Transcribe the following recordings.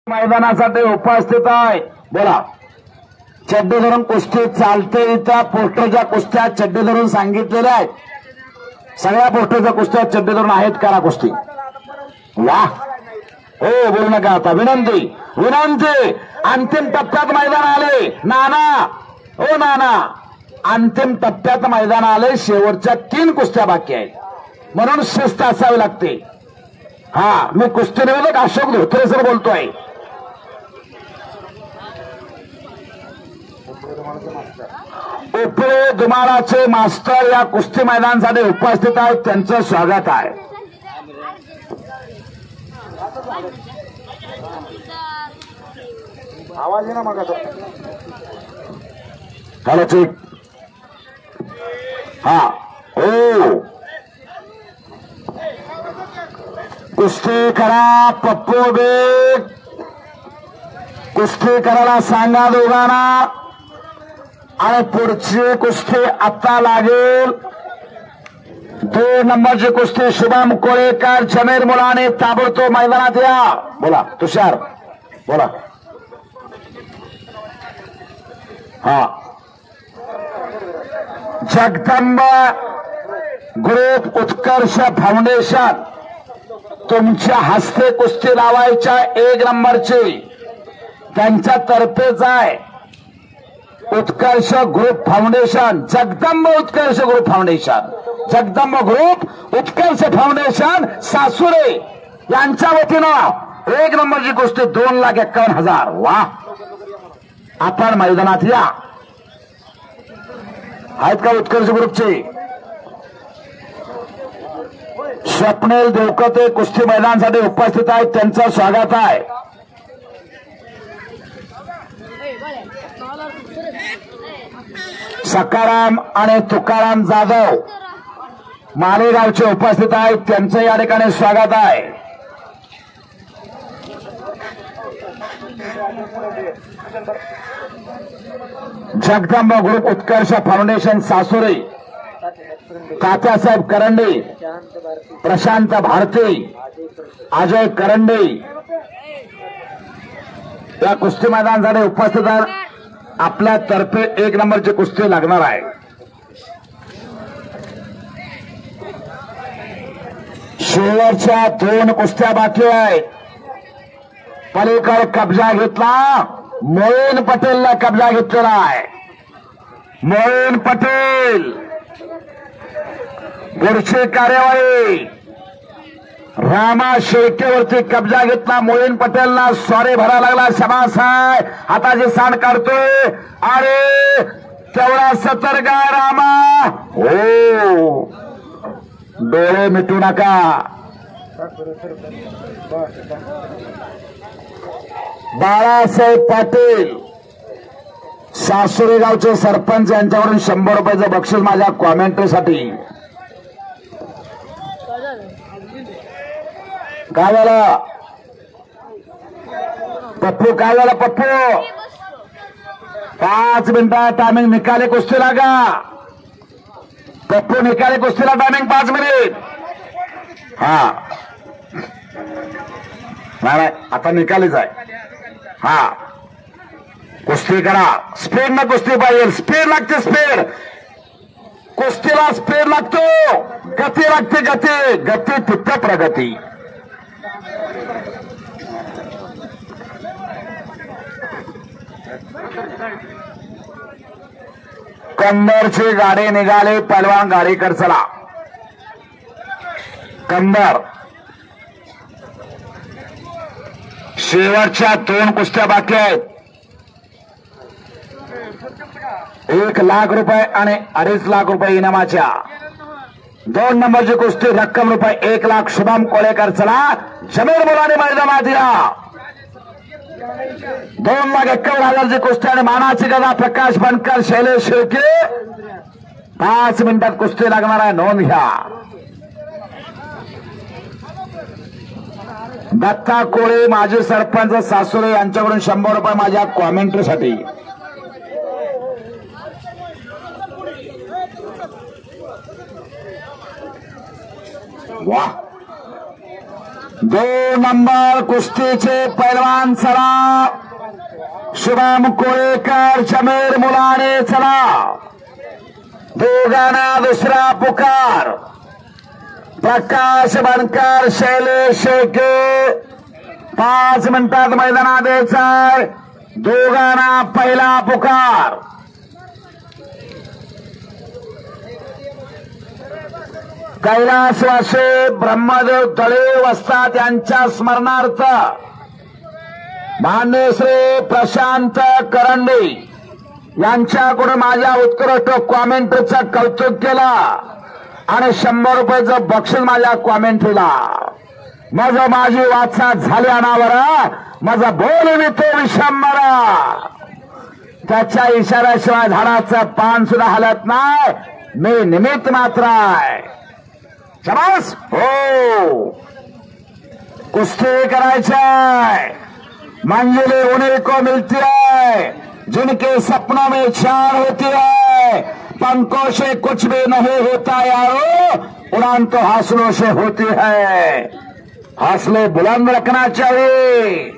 मैदानासाठी उपस्थित आहे. बोला. चड्डी धरून कुस्ती चालते. इथं पोस्टरच्या कुस्त्या चड्डी धरून सांगितलेल्या आहेत. सगळ्या पोस्टरच्या कुस्त्या चड्डी धरून आहेत. करा कुस्ती. वा हो बोलू नका आता. विनंती विनंती. अंतिम टप्प्यात मैदान आले. नाना हो नाना अंतिम टप्प्यात मैदान आले. शेवटच्या 3 कुस्त्या बाकी आहेत. म्हणून शिस्त असावी लागते. हा मी कुस्ती निवेदक अशोक धोत्रे सर बोलतोय. उपळे दुमाराचे मास्टर या कुस्ती मैदानासाठी उपस्थित आहेत. त्यांचं स्वागत आहे. आवाज आहे ना मग हॅलो ठीक. हा हो कुस्ती करा. पप्पू बेग कुस्ती करायला सांगा दोघांना. आणि पुढची कुस्ती आता लागेल. 2 नंबरची कुस्ती शुभम कोळेकर जमीर मुलाने ताबडतोब मैदानात या. बोला तुषार बोला. हा जगदंबा ग्रुप उत्कर्ष फाउंडेशन तुमच्या हस्ते कुस्ती लावायच्या 1 नंबरची त्यांच्या तर्फेच आहे. उत्कर्ष ग्रुप फाउंडेशन जगदंब उत्कर्ष ग्रुप फाउंडेशन जगदंब ग्रुप उत्कर्ष फाउंडेशन सासुरे यांच्या वतीनं 1 नंबरची कुस्ती 2,51,000. वा आपण मैदानात या. आहेत का उत्कर्ष ग्रुपचे? स्वप्नील देवकते कुस्ती मैदानासाठी उपस्थित आहेत. त्यांचं स्वागत आहे. सकाराम आणि तुकाराम जाधव मालेगावचे उपस्थित आहेत. त्यांचं या ठिकाणी स्वागत आहे. जगदंब ग्रुप उत्कर्ष फाउंडेशन सासुरे तात्यासाहेब करंडे प्रशांत भारती अजय करंडे या कुस्ती मैदानासाठी उपस्थित आहेत. आपल्या तर्फे 1 नंबरची कुस्ती लागणार आहे. शेवटच्या 2 कुस्त्या बाकी आहेत. पलीकडे कब्जा घेतला. मोईन पटेलला कब्जा घेतलेला आहे. मोईन पटेल पुढची कार्यवाही रामा शेळकेवरती कब्जा घेतला. मोईन पटेलला सॉरी भरायला लागला. शबास आहे. हाताची सांड काढतोय. अरे तेवढा सतर्क आहे रामा. हो डोळे मिटू नका. बाळासाहेब पाटील सासुरे गावचे सरपंच यांच्याकडून 100 रुपयाचं बक्षीस माझ्या कॉमेंटरीसाठी. काय झालं पप्पू? काय झालं पप्पू? 5 मिनिटं टायमिंग. निकाले कुस्ती लागा पप्पू. निकाले कुस्तीला टायमिंग 5 मिनिट. हा नाही आता निकालीच आहे. हा कुस्ती करा. स्पीड न कुस्ती पाहिजे. स्पीड लागते. स्पीड कुस्तीला स्पीड लागतो. गती लागते. गती गती तिथं प्रगती. कंदरची गाडी निघाली. पहलवान गाडीकर चला. कंदर शेवटच्या 2 कुस्त्या बाकी आहेत. 1 लाख रुपये आणि 2.5 लाख रुपये इनामाच्या. 2 नंबरची कुस्ती रक्कम रुपये 1 लाख. शुभम कोळेकर चला. जमीर मुलाने मैदानात या. 2,51,000ची कुस्ती आणि मानाची गदा प्रकाश बनकर शैलेश शेळके. 5 मिनिटात कुस्ती लागणार आहे. नोंद घ्या. दत्ता कोळे माजी सरपंच सासुरे यांच्याकडून 100 रुपये माझ्या कॉमेंटरीसाठी. वाह 2 नंबर कुस्तीचे पैलवान चला. शुभम कोळेकर, जमीर मुलाने चला. दोघांना दुसरा पुकार. प्रकाश बनकर, शैलेश शेळके 5 मिनिटात मैदानात यायचंय. दोघांना पहिला पुकार. कैलासवासी ब्रह्मदेव तळे वस्ताद यांच्या स्मरणार्थ मान्य श्री प्रशांत करंडे यांच्याकडून माझ्या उत्कृष्ट कॉमेंट्रीचं कौतुक केलं आणि 100 रुपयाचं बक्षीस माझ्या कॉमेंट्रीला. माझी वाचा झाली अनावर, माझा बोल वितो विशंभरा. त्याच्या इशाऱ्याशिवाय झाडाचं पान सुद्धा हलत नाही. मी निमित्त मात्र आहे. शाबास. हो, कुस्ती करायची. मंजिले उन्हीं को मिलती है जिनके सपनों में चार होती है. पंखों से कुछ भी नहीं होता यारो, उड़ान तो हौसलों से होती है. हौसले बुलंद रखना चाहिए.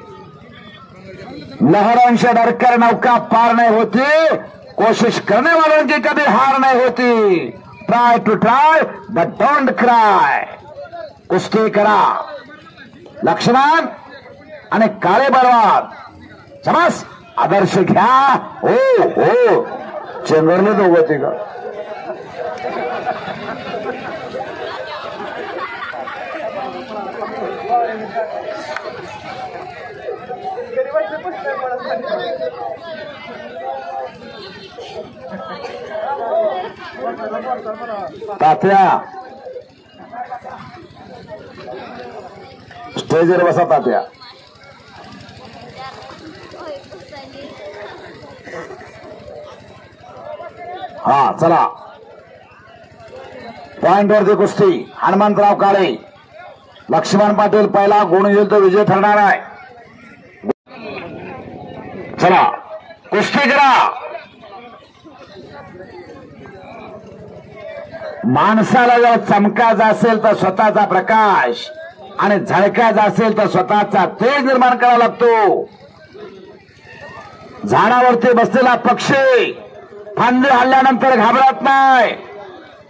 लहरों से डरकर नौका पार नहीं होती. कोशिश करने वालों की कभी हार नहीं होती. Try to try but don't cry. कुस्ती करा. लक्ष्मण आणि काळे बलवान, समज आदर्श घ्या. हो हो, चेंगरले दोघं ते का तात्या स्टेजवर बसा. तात्या हा चला. पॉइंट वरती कुस्ती. हनुमंतराव काळे, लक्ष्मण पाटील पहिला गुण येईल तो विजय ठरणार आहे. चला कुस्ती करा. माणसाला जर चमकायचा असेल तर स्वतःचा प्रकाश आणि झळकायचा असेल तर स्वतःचा तेज निर्माण करावा लागतो. झाडावरती बसलेला पक्षी फांदी हल्ल्यानंतर घाबरत नाही.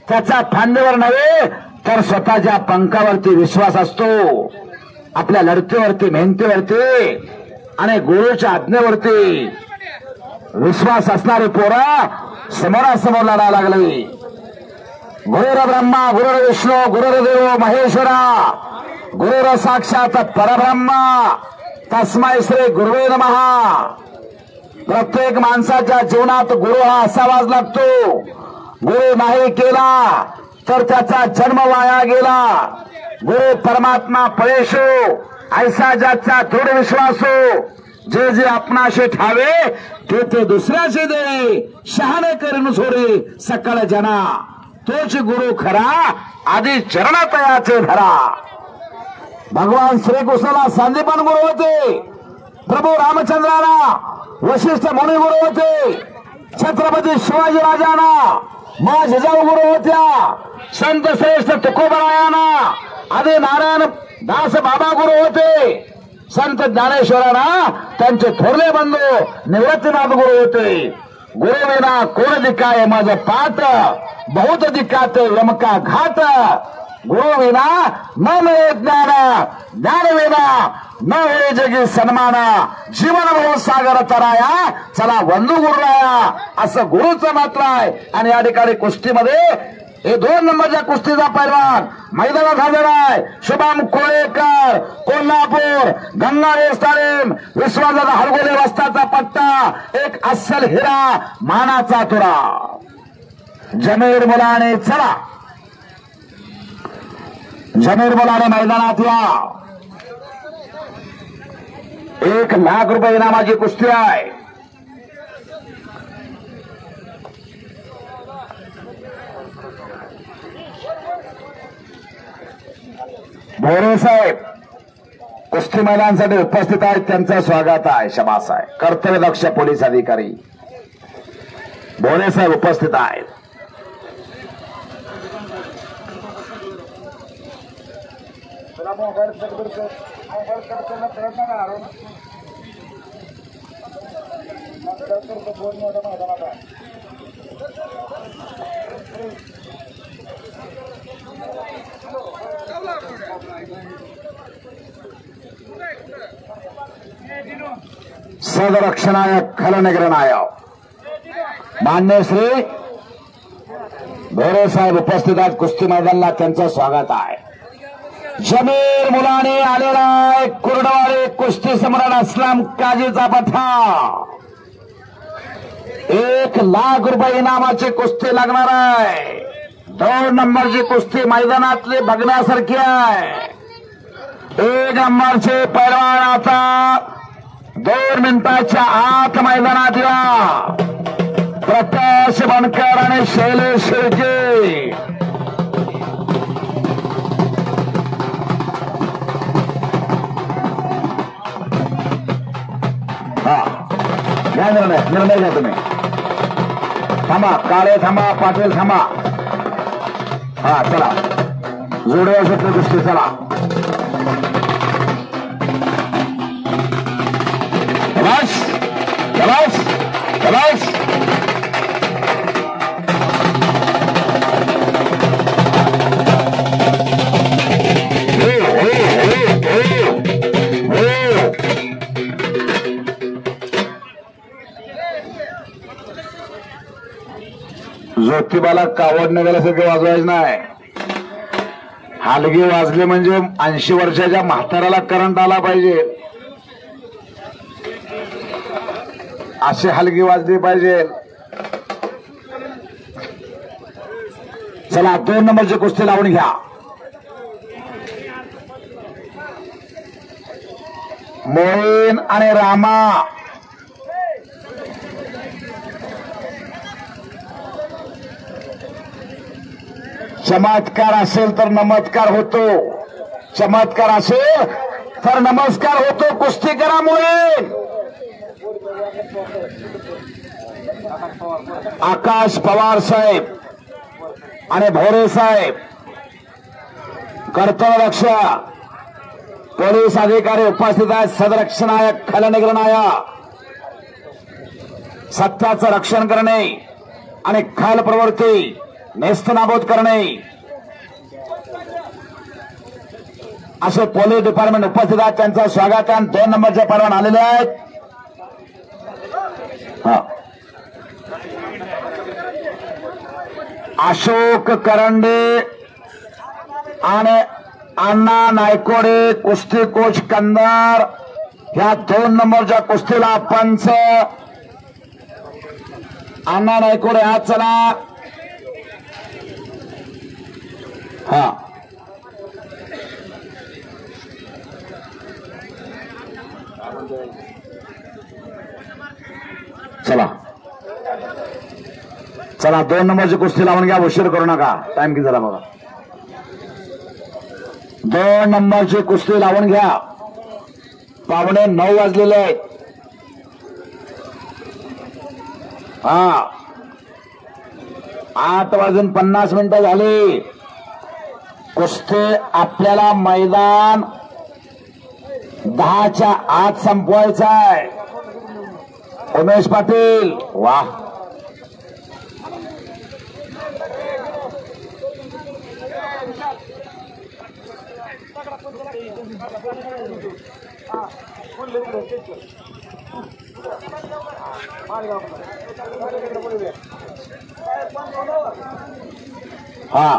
त्याचा फांदीवर नव्हे तर स्वतःच्या पंखावरती विश्वास असतो. आपल्या लढतीवरती, मेहनतीवरती आणि गुरुच्या आज्ञेवरती विश्वास असणारी पोरं समोरासमोर लढायला लागली. गुरुर ब्रह्मा गुरुर विष्णू गुरुर्देव महेश्वरा गुरुर साक्षात परब्रह्म तस्मै श्री गुरुवे नमः. प्रत्येक माणसाच्या जीवनात गुरु हा असावाच लागतो. गुरु नाही केला तर त्याचा जन्म वाया गेला. गुरु परमात्मा परेशो ऐसा ज्याचा दृढ विश्वासो. जे जे आपणाशी ठावे ते ते दुसऱ्याशी दे. शहाणे करून सोडे सकळ जना. तोच गुरु खरा आधी चरणातयाचे धरा. भगवान श्रीकृष्णाला संदीपन गुरु होते. प्रभू रामचंद्राला वशिष्ठ मुनी गुरु होते. छत्रपती शिवाजी राजांना माँ जिजाऊ गुरु होत्या. संत श्रेष्ठ तुकोबरायांना आदी नारायण दास बाबा गुरु होते. संत ज्ञानेश्वरांना त्यांचे थोरले बंधू निवृत्तीनाथ गुरु होते. गुरु विना कोण दिकाय माझ पाठ, बहुत दिकाते यमका घाट. गुरु विना न मिळे ज्ञान, ज्ञान विना न होळे जगी सन्मान. जीवन भाऊ सागर तराया, चला बंधू गुरुराया असं गुरुचं मात्र आहे. आणि या ठिकाणी कुस्तीमध्ये हे 2 नंबरच्या कुस्तीचा पैलवान मैदानात हजर आहे. शुभम कोळेकर कोल्हापूर, गंगारे स्टाडियम, विश्वासदादा हरगोले वस्ताचा पट्टा, एक अस्सल हिरा मानाचा तुरा. जमीर मुलाने चला. जमीर मुलाने मैदानात या. 1 लाख रुपये इनामाची कुस्ती आहे. भोरे साहेब कुस्ती मैदानासाठी उपस्थित आहेत. त्यांचं स्वागत आहे. शबास आहे. कर्तव्यदक्ष पोलीस अधिकारी भोरे साहेब उपस्थित आहेत. सदरक्षणाय खलनिग्रहणाय मान्य श्री भोरे साहेब उपस्थित आहेत कुस्ती मैदानाला, त्यांचं स्वागत आहे. जमीर मुलाने आलेला आहे कुर्डवाडी कुस्ती सम्राट असलाम काजीचा पठा. 1,00,000 रुपये इनामाची कुस्ती लागणार आहे. 2 नंबरची कुस्ती मैदानातली बघण्यासारखी आहे. 1 नंबरचे पैलवान आता 2 मिनिटाच्या आत मैदानात या. प्रकाश बनकर आणि शैलेश शेळके. घ्या निर्णय घ्या तुम्ही. थांबा काळे थांबा, पाटील थांबा. हा चला जोडव्या शकतो कुस्ती. चला खलास खलास खलास. ज्योतिबाला कावड नगरासारखे वाजवायचं नाही. हलगी वाजले म्हणजे 80 वर्षाच्या म्हाताऱ्याला करंट आला पाहिजे, अशी हलगी वाजली पाहिजे. चला 2 नंबरची कुस्ती लावून घ्या. मोईन आणि रामा. चमत्कार असेल तर नमस्कार होतो, चमत्कार असेल तर नमस्कार होतो. कुस्ती करा मोईन. आकाश पवार साहेब आणि भोरे साहेब, कर्तव्य रक्ष पोलीस अधिकारी उपस्थित आहेत. सदरक्षणाय खलनिग्रहणाय सत्याचं रक्षण करणे आणि खल प्रवृत्ती नेस्तनाबूत करणे असे पोलीस डिपार्टमेंट उपस्थित आहेत. त्यांचं स्वागत आहे. 2 नंबरचे पैलवान आलेले आहेत. अशोक करंडे आणि अण्णा नायकोडे कुस्ती कोच कंदार. ह्या 2 नंबरच्या कुस्तीला पंच अण्णा नायकोडे. आज चला हा चला चला 2 नंबरची कुस्ती लावून घ्या. उशीर करू नका. टाइम किती झाला बघा. 2 नंबरची कुस्ती लावून घ्या. 9:15 वाजलेले आहेत. हा 8:50 झाली. कुस्ती आपल्याला मैदान 10च्या आत संपवायचं आहे. उमेश पाटील वा. हा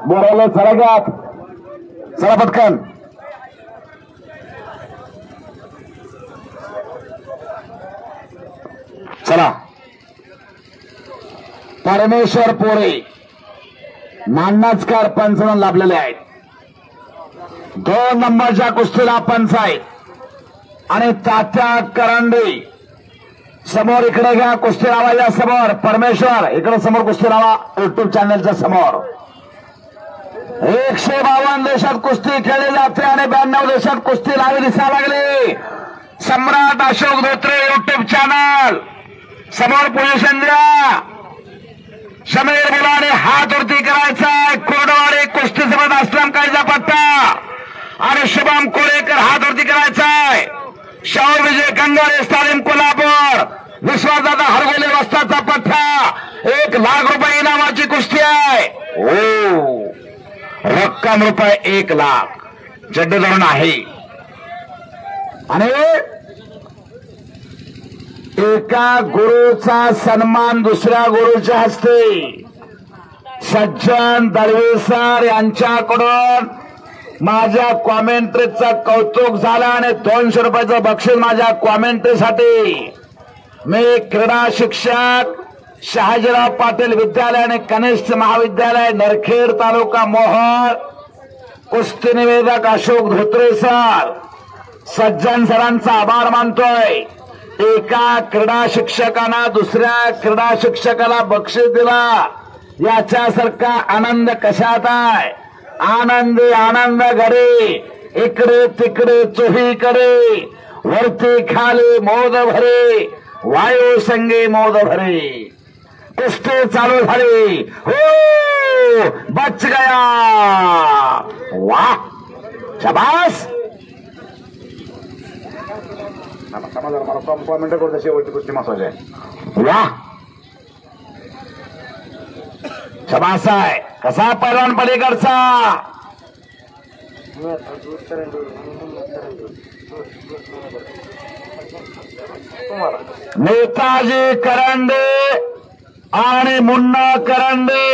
बोलायला चला घ्या. चला पटकन. चला परमेश्वर पोरे नान्नाचकर पंच म्हणून लाभलेले आहेत. 2 नंबरच्या कुस्तीला पंच आहेत आणि तात्या करंडे. समोर इकडे घ्या. कुस्ती लावायच्या समोर. परमेश्वर इकडे समोर कुस्ती लावा. युट्यूब चॅनलच्या समोर. 152 देशात कुस्ती खेळली जाते आणि 92 देशात कुस्ती लावी दिसायला लागली. सम्राट अशोक धोत्रे युट्यूब चॅनल समोर पोझिशन द्या. समीर मुलाने हात वरती करायचा. कोरडवाडे कुस्ती सभेत असलम कायदा पट्टा आणि शुभम कोळेकर हात वरती करायचाय. शाहू विजय गंगारे स्टालिन कोल्हापूर, विश्वासदादा हरगोले वस्ताचा पट्टा. 1 लाख रुपये इनामाची कुस्ती आहे. ओ रक्कम रुपये 1 लाख जड्डे धरून आहे. आणि एका गुरुचा सन्मान दुसऱ्या गुरुच्या हस्ते सज्जन दळवे सर यांच्याकडून माझ्या कॉमेंट्रीचं कौतुक झालं आणि 200 रुपयाचं बक्षीस माझ्या कॉमेंट्रीसाठी. मी क्रीडा शिक्षक शहाजीराव पाटील विद्यालय आणि कनिष्ठ महाविद्यालय नरखेड तालुका मोहोळ, कुस्ती निवेदक अशोक धोत्रे सर, सज्जन सरांचा आभार मानतोय. एका क्रीडा शिक्षकानं दुसऱ्या क्रीडा शिक्षकाला बक्षीस दिला याच्यासारखा आनंद कशात आहे. आनंदी आनंद घडे, इकडे तिकडे चोहीकडे, वरती खाली मोद भरे, वायू संगे मोद भरे. कुस्ती चालू झाली. हो बच गया. वाह शाबास. मला कॉमेंट करतो शेवटची कुस्ती महत्वाची आहे. वाह शाबास आहे. कसा पैलवान पलीकडचा. नेताजी करंडे आणि मुन्ना करंडे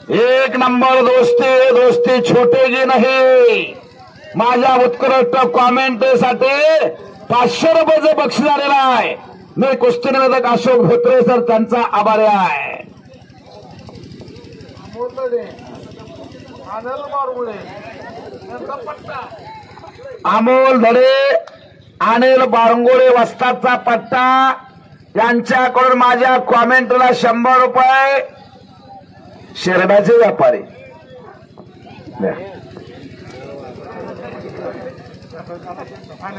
1 नंबर दोस्ती. दोस्ती छोटेगी नाही. माझ्या उत्कृष्ट कॉमेंटसाठी 500 रुपयाचं बक्षीस आलेलं आहे. मी कुस्ती निवेदक अशोक धोत्रे सर त्यांचा आभारी आहे. अमोल धडे, अनिल बारंगोळे वस्तादचा पट्टा यांच्याकडून माझ्या कॉमेंटला 100 रुपये. शेरडाचे व्यापारी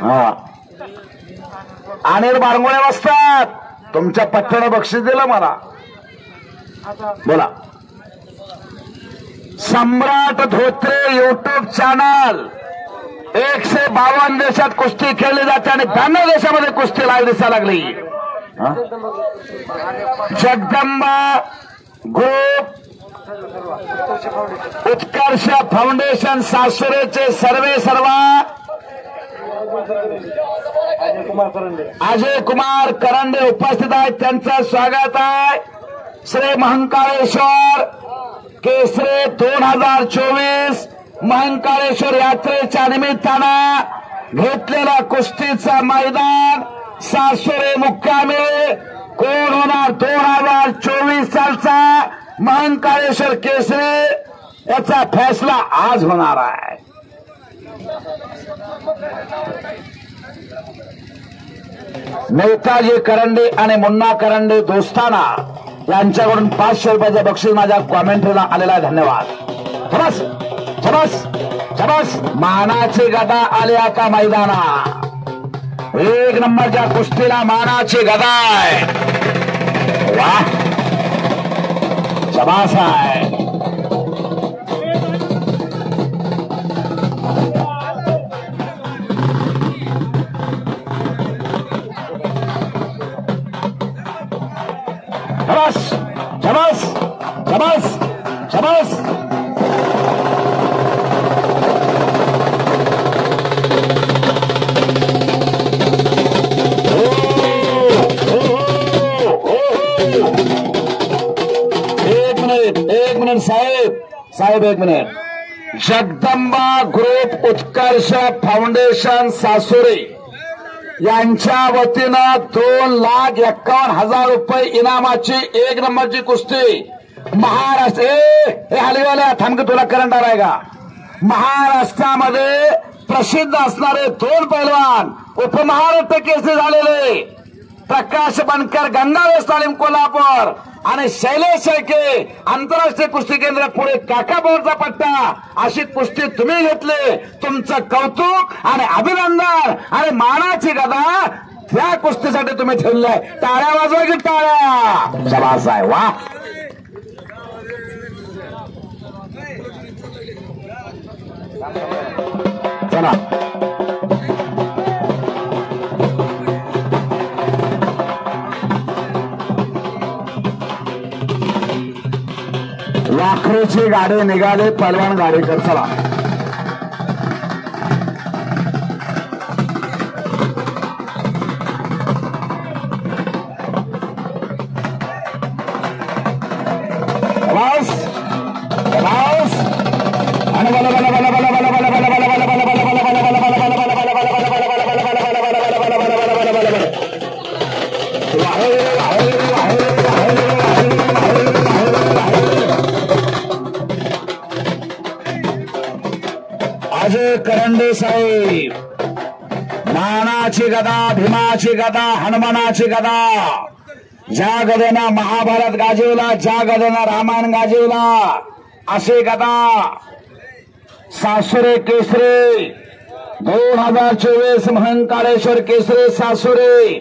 हा अनिल बारंगोळे वस्ताद तुमच्या पट्ट्यानं बक्षीस दिलं मला. बोला. सम्राट धोत्रे युट्यूब चॅनल 152 देशात कुस्ती खेळली जाते आणि 92 देशामध्ये कुस्ती लाईव्ह दिसायला लागली. जगदंबा ग्रुप, उत्कर्ष फाउंडेशन सासुरेचे सर्वे सर्वा अजय कुमार करंडे उपस्थित आहेत. त्यांचं स्वागत आहे. श्री महंकाळेश्वर केसरे 2024 महंकाळेश्वर यात्रेच्या निमित्तानं घेतलेला कुस्तीचा मैदान सासुरे मुक्कामी. कोण होणार 2024 सालचा महंकाळेश्वर केसरी याचा फैसला आज होणार आहे. नेताजी करंडे आणि मुन्ना करंडे दोस्ताना यांच्याकडून 500 रुपयाचं बक्षीस माझ्या कॉमेंट्रीला आलेला आहे. धन्यवाद. शबास शबास शबास. मानाची गदा आली आता मैदाना. 1 नंबरच्या कुस्तीला मानाची गदा आहे. वाह शबास आहे. शबास शबास शबास शबास. एक मिनिट साहेब 1 मिनिट. जगदंबा ग्रुप उत्कर्ष फाउंडेशन सासुरे यांच्या वतीनं 2,51,000 रुपये इनामाची 1 नंबरची कुस्ती महाराष्ट्र. हे हलीवाल्या थांब की तुला करंट आलाय का. महाराष्ट्रामध्ये प्रसिद्ध असणारे 2 पैलवान उपमहाराष्ट्र केसरी झालेले प्रकाश बनकर गंगावे स्टालिन कोल्हापूर आणि शैलेश शेळके आंतरराष्ट्रीय कुस्ती केंद्र पुढे काकाबोरचा पट्टा. अशी कुस्ती तुम्ही घेतली. तुमचं कौतुक आणि अभिनंदन आणि मानाची गदा त्या कुस्तीसाठी तुम्ही ठेवलंय. टाळ्या वाजवा की टाळ्या. शबास आहे. वा चला वाखरीची गाडी निघाली पहलवान गाडीकर. चला अजय करंडे साहेब, मानाची गदा, भीमाची गदा, हनुमानाची गदा, ज्या गदेना महाभारत गाजवला, ज्या गदेना रामायण गाजवला, असे गदा सासुरे केसरी 2024 महंकाळेश्वर केसरी सासुरे,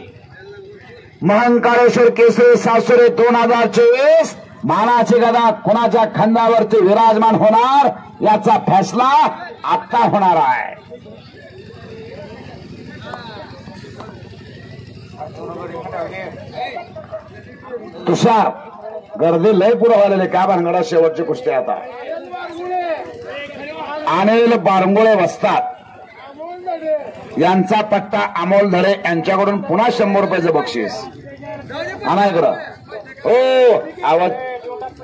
महंकाळेश्वर केसरी सासुरे 2024 मानाची गदा कोणाच्या खांद्यावरती विराजमान होणार याचा फैसला आता होणार आहे. तुषार गर्दी लय पुढे व्हायला काय भानगडा. शेवटची कुस्ती आता अनिल बारंगुळे वस्तात यांचा पट्टा अमोल धडे यांच्याकडून पुन्हा 100 रुपयाचं बक्षीस. आणा इकडं. हो आवाज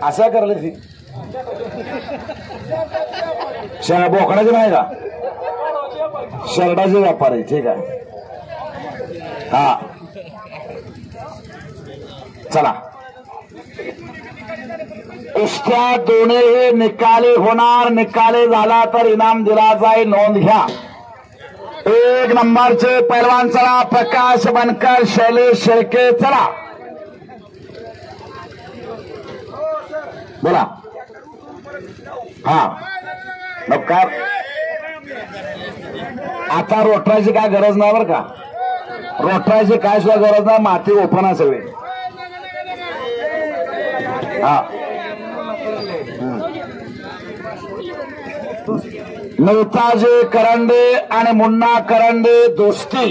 असा करले ती बोकडाचे नाही का, शर्टाचे व्यापार आहे. ठीक आहे. हा चला कुस्त्या दोन्ही निकाली होणार. निकाली झाला तर इनाम दिला जाईल. नोंद घ्या. 1 नंबरचे पैलवान चला प्रकाश बनकर, शैलेश शेळके. चला बोला. हा मग काय आता रोटरायची काय गरज नाही बरं का. रोटरायची काय सुद्धा गरज नाही. माती ओपन आहे सगळे. हा नेताजी करंडे आणि मुन्ना करंडे दोस्ती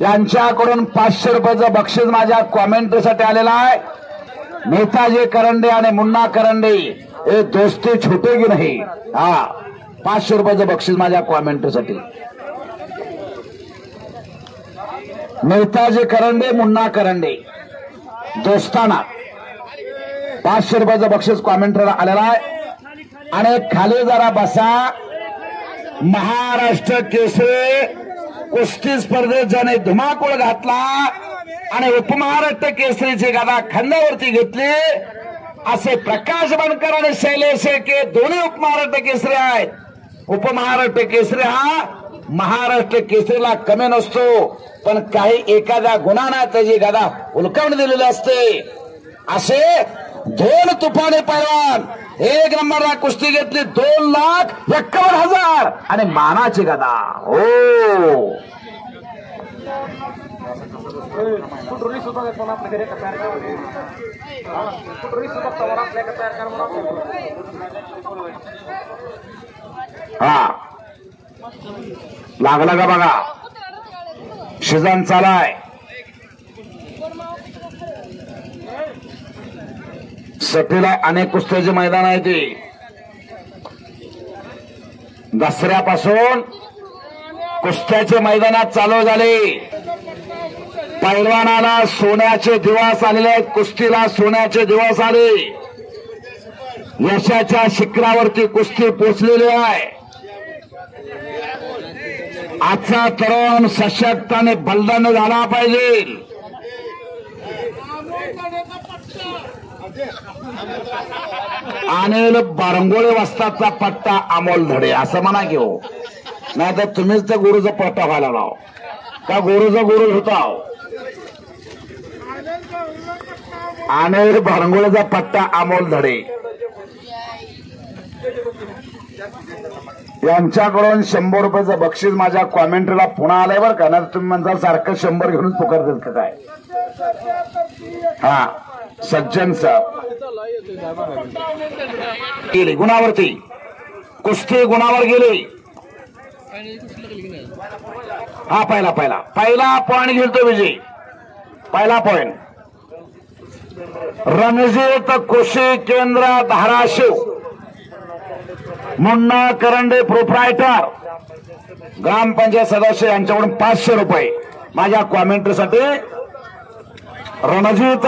यांच्याकडून 500 रुपयाचं बक्षीस माझ्या कॉमेंटरीसाठी आलेलं आहे. नेताजी करंडे आणि मुन्ना करंडे हे दोस्ती छुटेगी नाही. हा 500 रुपयाचं बक्षीस माझ्या कॉमेंटरीसाठी. नेताजी करंडे मुन्ना करंडे दोस्ताना 500 रुपयाचं बक्षीस कॉमेंटरीला आलेला आहे. आणि खाली जरा बसा. महाराष्ट्र केसरी कुस्ती स्पर्धेत ज्याने धुमाकूळ घातला आणि उपमहाराष्ट्र केसरीची गदा खांद्यावरती घेतली असे प्रकाश बनकर आणि शैलेश शेळके दोन्ही उपमहाराष्ट्र केसरी आहेत. उपमहाराष्ट्र केसरी हा महाराष्ट्र केसरीला कमी नसतो, पण काही एखाद्या गुणाने त्याची गदा उलकावून दिलेली असते. असे 2 तुफाने पैलवान 1 नंबरला कुस्ती घेतली 2,51,000 आणि मानाची गदा. हो हा लागला का बघा. शिजन चालाय. सटीला अनेक कुस्त्याचे मैदान आहे. ते दसऱ्यापासून कुस्त्याचे मैदानात चालू झाले. पैलवानाला सोन्याचे दिवस आलेले आहेत. कुस्तीला सोन्याचे दिवस आले. यशाच्या शिखरावरती कुस्ती पोचलेली आहे. आजचा तरुण सशक्त आणि बलदान झाला पाहिजे. अनिल बारंगुळे वस्तादचा पट्टा अमोल धडे असं म्हणा की हो. नाही तर तुम्हीच त्या गुरुचा पट्टा व्हायला लाव का. गुरुचा गुरु होता. अनिल बारंगुळेचा पट्टा अमोल धडे यांच्याकडून 100 रुपयाचं बक्षीस माझ्या कॉमेंटरीला पुन्हा आलंय बरं का. ना तुम्ही म्हणता सारखं 100 घेऊन पुकार देत का काय. हा सज्जन साहेब गुणावरती कुस्ती गुणावर गेली. हा पहिला पॉइंट घेतो विजय. पहिला पॉइंट रणजित कृषी केंद्र धाराशिव, मुन्ना करंडे प्रोप्रायटर, ग्रामपंचायत सदस्य यांच्याकडून 500 रुपये. माझ्या कॉमेंट्रीसाठी रणजित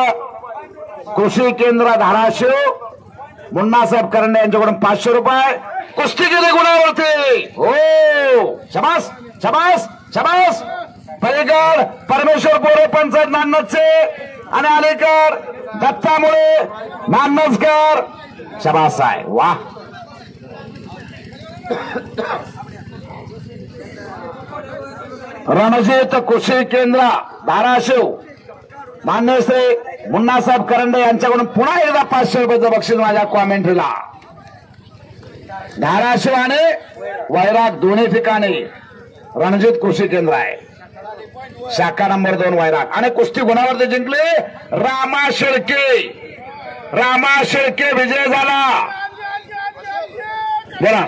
कृषी केंद्र धाराशिव, मुन्नासाहेब करंडे यांच्याकडून 500 रुपये. कुस्ती केली गुणावरती. हो शबास शबास शबास. पलीकड परमेश्वर बोरे पंचायत नान्नजचे आणि अलीकड दत्तामुळे नान्नजकर. शबास आहे. वा. रणजित कृषी केंद्र धाराशिव, मान्य श्री मुन्नासाहेब करंडे यांच्याकडून पुन्हा एकदा 500 रुपयाचं बक्षीस माझ्या कॉमेंट्रीला. धाराशिव आणि वैराग दोन्ही ठिकाणी रणजित कृषी केंद्र आहे. शाखा नंबर 2 वैराग. आणि कुस्ती गुणावरती जिंकले रामा शेळके विजय झाला. बोला.